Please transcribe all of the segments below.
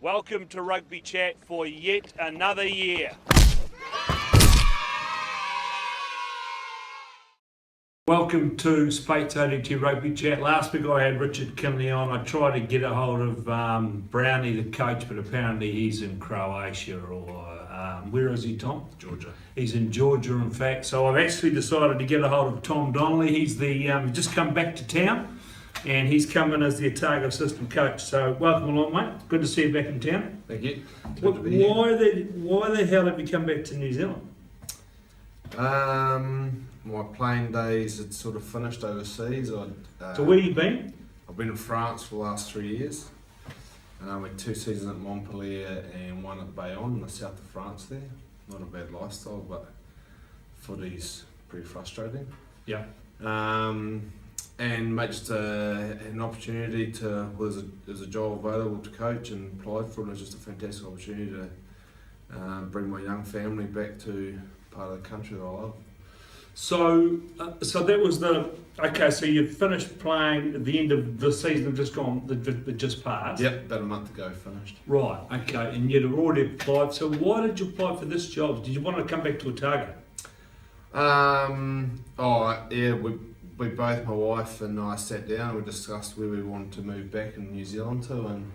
Welcome to Rugby Chat for yet another year. Welcome to spectating to Rugby Chat. Last week I had Richard Kinley on. I tried to get a hold of Brownie, the coach, but apparently he's in Croatia or where is he, Tom? Georgia. He's in Georgia, in fact. So I've actually decided to get a hold of Tom Donnelly. He's the just come back to town, and he's come in as the Otago assistant coach. So welcome along, mate. Good to see you back in town. Thank you. Why the hell have you come back to New Zealand? My playing days had sort of finished overseas. So where you been? I've been in France for the last 3 years. With 2 seasons at Montpellier and 1 at Bayonne in the south of France there. Not a bad lifestyle, but footy's pretty frustrating. Yeah. And made just an opportunity to, there's a job available to coach and applied for it. It was just a fantastic opportunity to bring my young family back to part of the country that I love. So that was okay. So you finished playing at the end of the season that just passed. Yep, about a month ago finished. Right. Okay, and you'd already applied. So why did you apply for this job? Did you want to come back to Otago? We both, my wife and I, sat down and we discussed where we wanted to move back in New Zealand to, and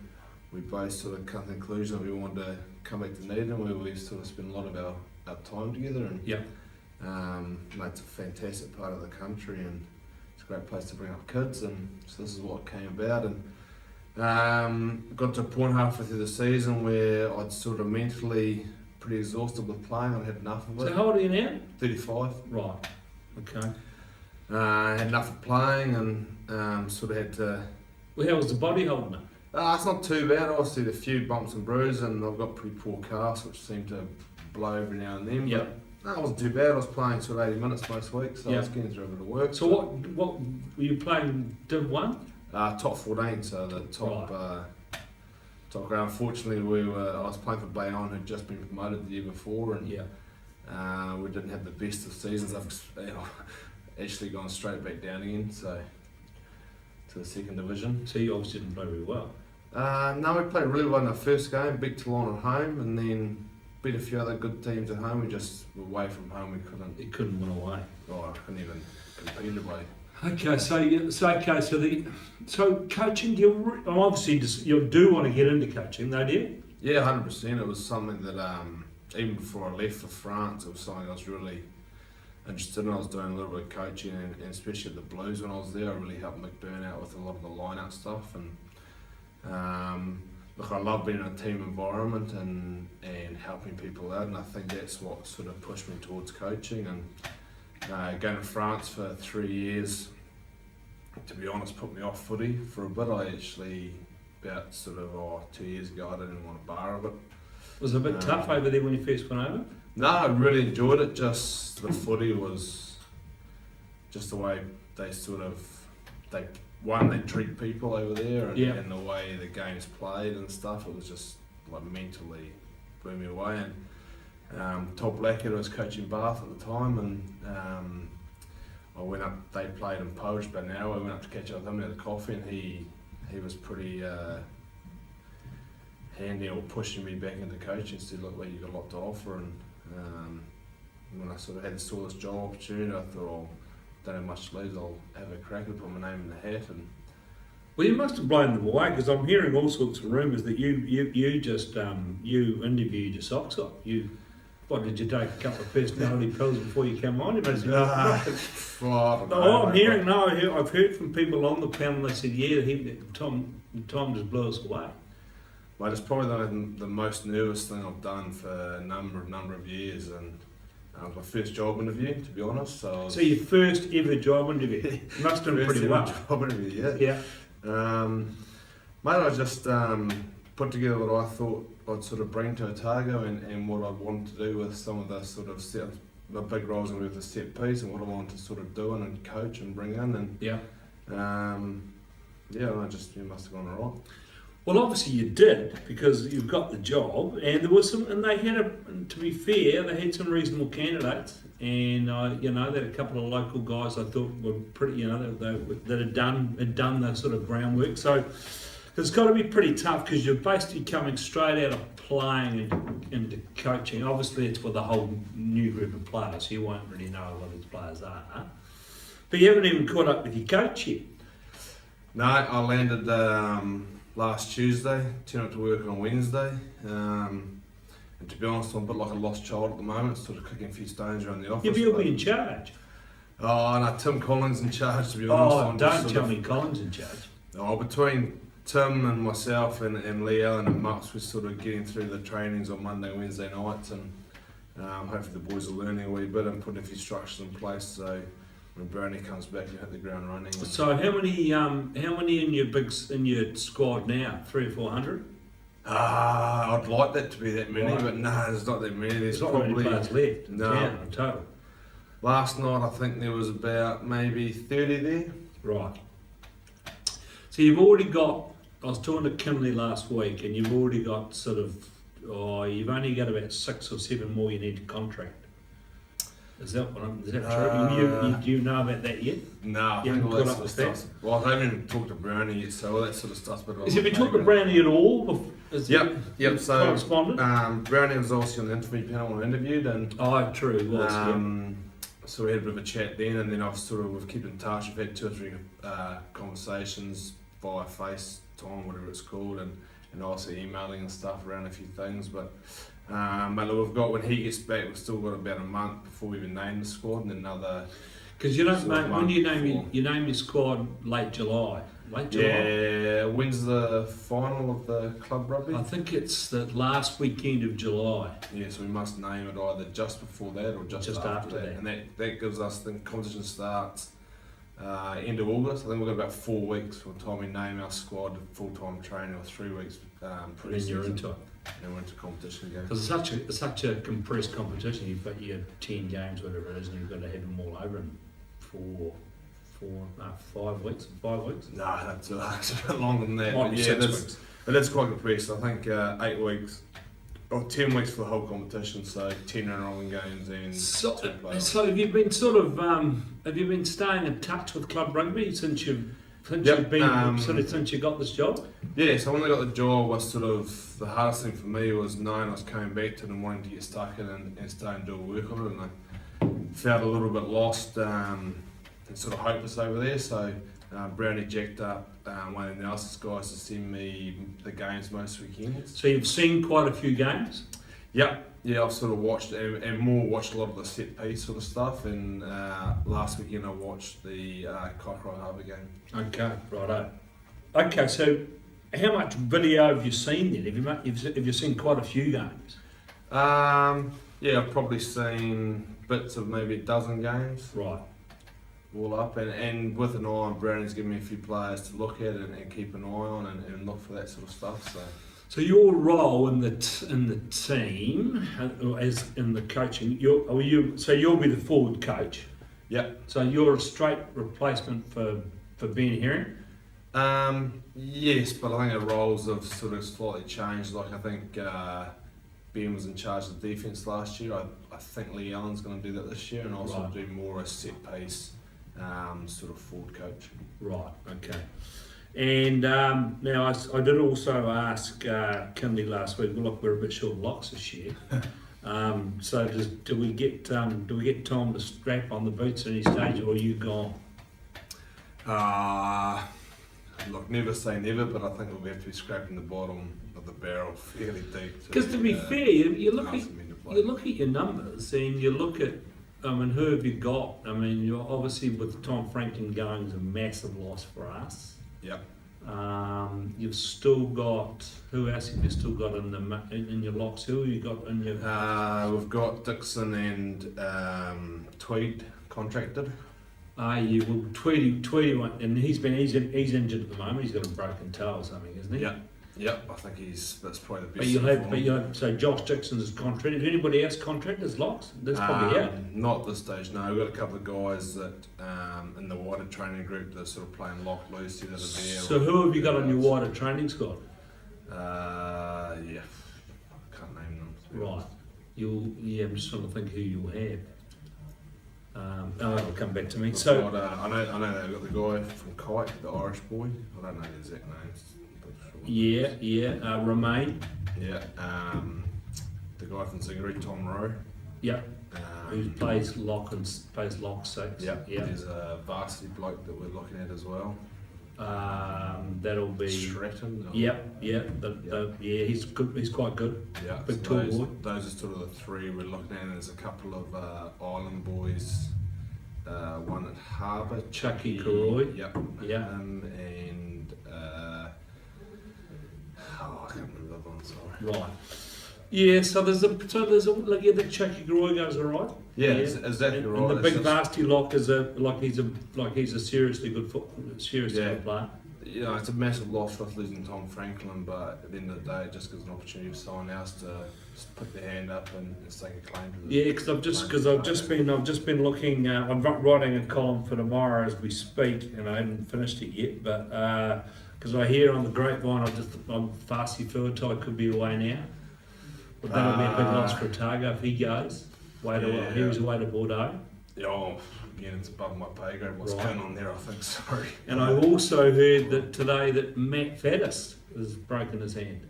we both sort of come to the conclusion that we wanted to come back to Dunedin, where we sort of spend a lot of our time together. And yeah. It's a fantastic part of the country and it's a great place to bring up kids, and so this is what came about. And got to a point halfway through the season where I'd sort of mentally pretty exhausted with playing. I'd had enough of it. So how old are you now? 35. Right. Okay. Had enough of playing and sort of had to... Well, how was the body holding it? It's not too bad. Obviously, a few bumps and bruises, and I've got pretty poor calves, which seem to blow every now and then. Yep. But no, it wasn't too bad. I was playing sort of 80 minutes most weeks, so I was getting through a bit of work. So what were you playing? Div 1? Top 14, so the top top ground. Unfortunately, I was playing for Bayonne, who'd just been promoted the year before, and we didn't have the best of seasons. I've actually gone straight back down again, so to the second division. So you obviously didn't play very well. No, we played really well in our first game, beat Toulon at home, and then beat a few other good teams at home. We just were away from home. You couldn't win away. Oh, I couldn't even compete away. Okay, so coaching. You do want to get into coaching, though, do you? Yeah, 100%. It was something that even before I left for France, it was something I was really interested in. I was doing a little bit of coaching, and especially at the Blues when I was there, I really helped McBurn out with a lot of the line-out stuff. And look, I love being in a team environment and helping people out, and I think that's what sort of pushed me towards coaching. And going to France for 3 years, to be honest, put me off footy for a bit. I actually, about 2 years ago, I didn't want a bar of it. Was it a bit tough over there when you first went over? No, I really enjoyed it. Just the footy was just the way they treat people over there, and the way the game's played and stuff. It was just like mentally blew me away. And Todd Blackett was coaching Bath at the time, and I went up. They played in Polish by now. I went up to catch up with him and had a coffee, and he was pretty handy or pushing me back into coaching. Said, "Look, you've got a lot to offer." And when I sort of saw this job opportunity, I thought, don't have much to lose. I'll have a crack and put my name in the hat. And well, you must have blown them away, because I'm hearing all sorts of rumours that you just you interviewed your socks off. What, did you take a couple of personality pills before you came on? I've heard from people on the panel. They said, Tom just blew us away. Mate, it's probably the most nervous thing I've done for a number of years, and it was my first job interview, to be honest. So your first ever job interview? Must have done pretty well. Job interview, yeah. Mate, I just put together what I thought I'd sort of bring to Otago, and what I'd want to do with some of the sort of the big roles with the set piece, and what I wanted to sort of do and coach and bring in, and you must have gone alright. Well, obviously you did, because you've got the job, and there was some, and they had to be fair, they had some reasonable candidates, and they had a couple of local guys I thought were pretty, that had done the sort of groundwork. So It's got to be pretty tough because you're basically coming straight out of playing into coaching. Obviously, it's with a whole new group of players, so you won't really know what these players are. Huh? But you haven't even caught up with your coach yet. No, I landed last Tuesday, turned up to work on Wednesday. And to be honest, I'm a bit like a lost child at the moment, sort of kicking a few stones around the office. Yeah, but you'll be in charge. Oh, no, Tim Collins in charge, to be honest. Oh, I'm don't tell me Collins in charge. Oh, between Tim and myself and Lee Allen and Mux, we're sort of getting through the trainings on Monday, Wednesday nights, and hopefully the boys are learning a wee bit and putting a few structures in place. So when Brownie comes back, you hit the ground running. So how many in your squad now? 300 or 400? I'd like that to be that many, Right. but no, there's not that many. There's not probably many players left in No. town in total. Last night I think there was about maybe 30 there. Right. So you've already got, I was talking to Kinley last week, and you've already got sort of, you've only got about 6 or 7 more you need to contract. Is that true? Do you know about that yet? No, I You think haven't all that caught sort up of with that? stuff. Well, I haven't even talked to Brownie yet, so all that sort of stuff's a bit. Have you talked to Brownie at all? Yep. So corresponded? Brownie was also on the interview panel and interviewed, and Oh, true, it was. so we had a bit of a chat then, and then we've kept in touch. We've had 2 or 3 conversations via FaceTime, whatever it's called, and also emailing and stuff around a few things. But look, we've got, when he gets back, we've still got about a month before we even name the squad, and another. Because you don't, mate, when you name before. you name your squad late July. Yeah, when's the final of the club rugby? I think it's the last weekend of July. Yeah, so we must name it either just before that or just after that. And that gives us, the competition starts end of August. I think we've got about 4 weeks from the time we name our squad, full-time training, or 3 weeks And then you're into it. And we're into competition again. Because it's such a compressed competition. You've got your 10 games, whatever it is, and you've got to have them all over in 5 weeks. 5 weeks. No, that's a bit longer than that. Might But be yeah, 6 that's, weeks. but that's quite compressed. I think 8 weeks, or 10 weeks for the whole competition. So 10 round-robin games and 2 playoffs. So have you been have you been staying in touch with club rugby since you've Yep, since you got this job? Yeah, so when I got the job, was sort of the hardest thing for me was knowing I was coming back to it and wanting to get stuck in and start and do work on it, and I felt a little bit lost and sort of hopeless over there. So Brownie jacked up one of the Nelson's guys to send me the games most weekends. So you've seen quite a few games? Yep. Yeah, I've sort of watched and more watched a lot of the set piece sort of stuff. And last weekend I watched the Kaikorai Harbour game. Okay, righto. Okay, so how much video have you seen then? Have you seen quite a few games? Yeah, I've probably seen bits of maybe a dozen games. Right. All up, and with an eye on Brownie's given me a few players to look at and keep an eye on and look for that sort of stuff. So your role in the team, as in the coaching, you'll be the forward coach. Yep. So you're a straight replacement for Ben Herring. Yes, but I think our roles have sort of slightly changed. Like I think Ben was in charge of the defence last year. I think Lee Allen's going to do that this year, and also Right. do more a set piece sort of forward coach. Right. Okay. And now I did also ask Kinley last week. Well, look, we're a bit short of locks this year. So do we get Tom to strap on the boots at any stage, or are you gone? Look, never say never, but I think we'll have to be scraping the bottom of the barrel fairly deep. Because to be fair, you look at your numbers and you look at, who have you got? I mean, you're obviously with Tom Frankton going is a massive loss for us. Yep. You've still got, who else have you still got in your locks? Who have you got in your? We've got Dixon and Tweed contracted. Tweedy one, and he's injured at the moment. He's got a broken toe or something, isn't he? Yep. I think that's probably the best. But you'll have so Josh Dixon's contracted. Anybody else contracted as locks? That's probably not at this stage. No, we've got a couple of guys that in the wider training group that are sort of playing lock loose that are there. So who have you got on your wider training squad? Yeah, I can't name them. Right. I'm just trying to think who you'll have. It'll come back to me. I know they've got the guy from Kite, the Irish boy. I don't know the exact names. Remain. Yeah. The guy from Zingery, Tom Rowe. Yep. Who plays lock 6. Yeah. There's a varsity bloke that we're looking at as well. That'll be Stratton. He's good. He's quite good. Yeah. Big So tall boy. those are sort of the three we're looking at. And there's a couple of Island boys. One at Harbour. Chucky Karoi. Yep. Yeah. And I can't remember the other one. Sorry. Right. Yeah, so there's a the Chucky Karoi goes alright. Yeah, exactly right. And the big varsity lock is he's a seriously good good player. You know, it's a massive loss for us losing Tom Franklin, but at the end of the day, it just gives an opportunity for someone else to just put their hand up and stake a claim to the. Yeah, because I've just been looking. I'm writing a column for tomorrow as we speak, and I haven't finished it yet. But because I hear on the grapevine, Farsi Furtai could be away now. But that'll be a big loss for Otago if he goes. He was away to Bordeaux. Yeah, again, it's above my pay grade. What's Right. going on there? I think. Sorry. And I also heard that today that Matt Faddis has broken his hand.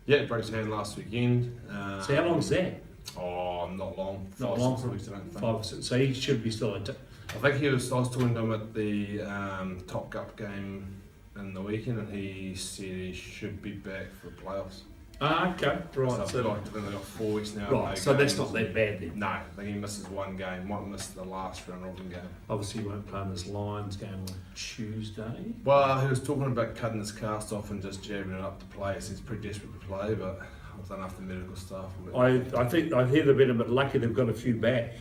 Yeah, it broke his hand last weekend. So how long's that? Oh, not long. Not 5, long. 6 weeks, I don't think. 5 6. So he should be still at. I think I was talking to him at the Top Cup game in the weekend, and he said he should be back for the playoffs. Okay, right. So I think they've got 4 weeks now. Right, so that's not that bad then. No, I think he misses one game. Might miss the last round robin game. Obviously, he won't play in this Lions game on Tuesday. Well, he was talking about cutting his cast off and just jabbing it up to play. So he's pretty desperate to play, but I don't know if the medical staff will. I hear they've been a bit lucky. They've got a few back.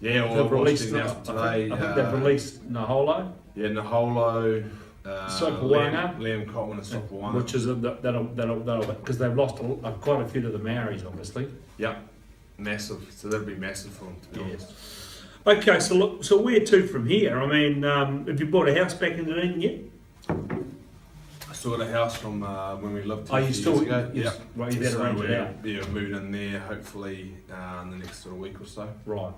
Yeah, well, They've released. today. I think they've released Naholo. Yeah, Naholo. Sopawanga. Liam Cotman and Sopawanga. Which is that'll because they've lost quite a few to the Maoris, obviously. Yep, massive. So that'll be massive for them, to be honest. Okay, so look, so where to from here? I mean, have you bought a house back in Dunedin yet? I still got a house from when we lived Oh, here you a few still? years ago. Yeah. Right, you better So arrange it out. we're moving in there hopefully in the next sort of week or so. Right.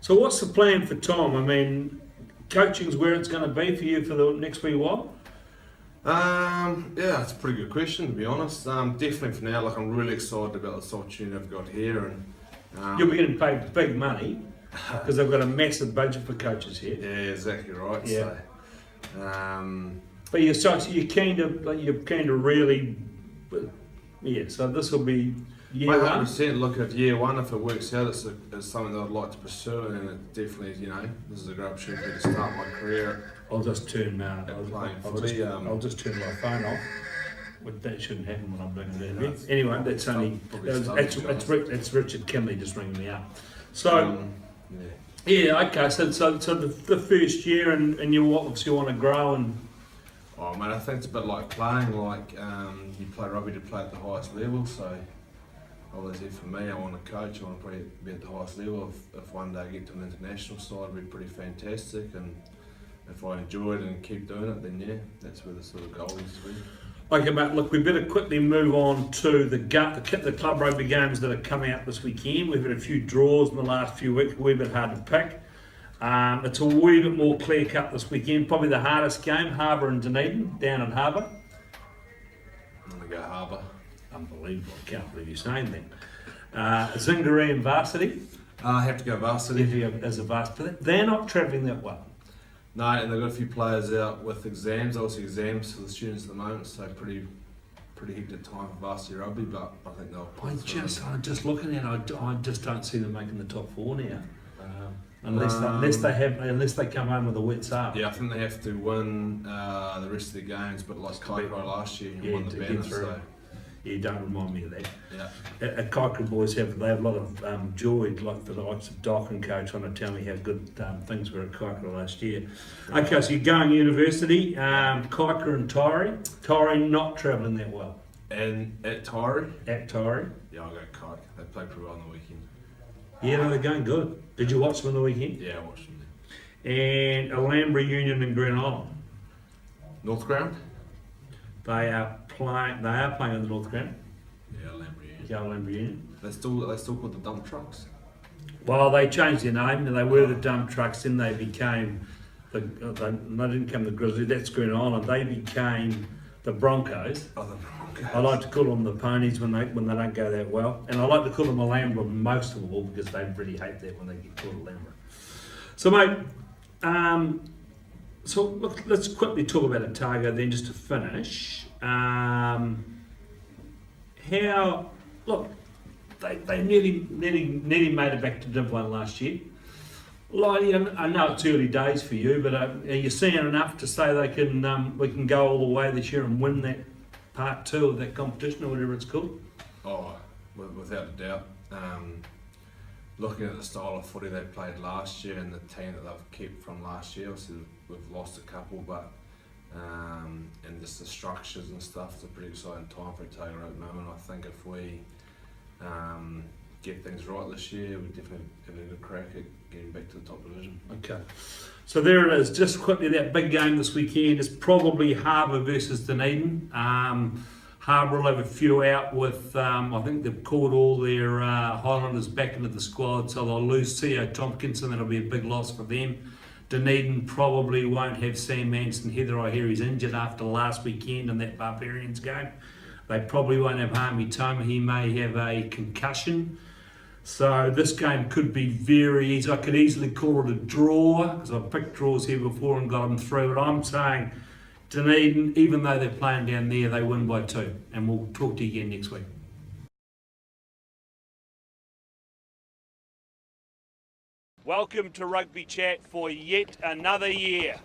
So what's the plan for Tom? I mean, coaching's where it's going to be for you for the next wee while? Yeah, it's a pretty good question, to be honest. Definitely for now, like I'm really excited about this opportunity I've got here, and You'll be getting paid big money because they've got a massive budget for coaches here. yeah, exactly right. Yeah. So, But you're keen to really, yeah. So this will be year one. 100%. Look at year one. If it works out, it's something that I'd like to pursue, and it definitely, this is a great opportunity to start my career. I'll just turn. I'll I'll just turn my phone off. But that shouldn't happen when I'm doing an interview. No, Anyway, that's only it's Richard Kinley just ringing me up. So yeah, okay. So the first year, and you obviously want to grow and. Oh man, I think it's a bit like playing. Like you play rugby to play at the highest level. So obviously for me, I want to coach. I want to be at the highest level. If one day I get to an international side, it'd be pretty fantastic. And if I enjoy it and keep doing it, then yeah, that's where the sort of goal is to be. Okay, mate, look, we better quickly move on to the club rugby games that are coming out this weekend. We've had a few draws in the last few weeks, a wee bit hard to pick. It's a wee bit more clear cut this weekend. Probably the hardest game, Harbour and Dunedin, down at Harbour. I'm going to go Harbour. Unbelievable, I can't believe you're saying that. Zingaree and Varsity. I have to go varsity. As a varsity. They're not travelling that well. No, and they've got a few players out with exams, obviously exams for the students at the moment, so pretty hectic time for varsity rugby, but I think they'll pull through. I'm just looking at it, I just don't see them making the top four now. Unless they come home with a wet start. Yeah, I think they have to win the rest of the games, but like Kaikorai last year, you won the banner, so... Yeah, don't remind me of that. Yeah. At Kaikorai boys have a lot of joy, like the likes of Doc and Co trying to tell me how good things were at Kaikorai last year. Okay, so you're going university, Kaikorai and Tyree. Tyree not travelling that well. And at Tyree? At Tyree. Yeah, I'll go Kaikorai. They played pretty well on the weekend. Yeah, no, they're going good. Did you watch them on the weekend? Yeah, I watched them there. And Alhambra Union and Green Island. North Ground? They are playing on the North Ground. Yeah, Alhambra Union. Yeah, Alhambra Union. They still called the dump trucks? Well, they changed their name, and they were the dump trucks, then they became, they didn't become the Grizzly, that's Green Island, they became The Broncos. Oh, the Broncos. I like to call them the ponies when they don't go that well, and I like to call them a Lambra most of all because they really hate that when they get called a Lambra. So, mate, so look, let's quickly talk about Otago then, just to finish. How look, they nearly made it back to Div 1 last year. Like, I know it's early days for you, but are you seeing enough to say we can go all the way this year and win that part 2 of that competition or whatever it's called? Oh, without a doubt. Looking at the style of footy they played last year and the team that they've kept from last year, obviously we've lost a couple, but and just the structures and stuff, it's a pretty exciting time for Otago at the moment. I think if we get things right this year, we definitely have a good crack at getting back to the top division. Okay, so there it is. Just quickly, that big game this weekend is probably Harbour versus Dunedin. Harbour will have a few out with, I think they've called all their Highlanders back into the squad, so they'll lose Theo Tompkinson. That'll be a big loss for them. Dunedin probably won't have Sam Manson. Heather, I hear he's injured after last weekend in that Barbarians game. They probably won't have Harmy Toma. He may have a concussion. So this game could be very easy. I could easily call it a draw because I've picked draws here before and got them through. But I'm saying Dunedin, even though they're playing down there, they win by 2. And we'll talk to you again next week. Welcome to Rugby Chat for yet another year.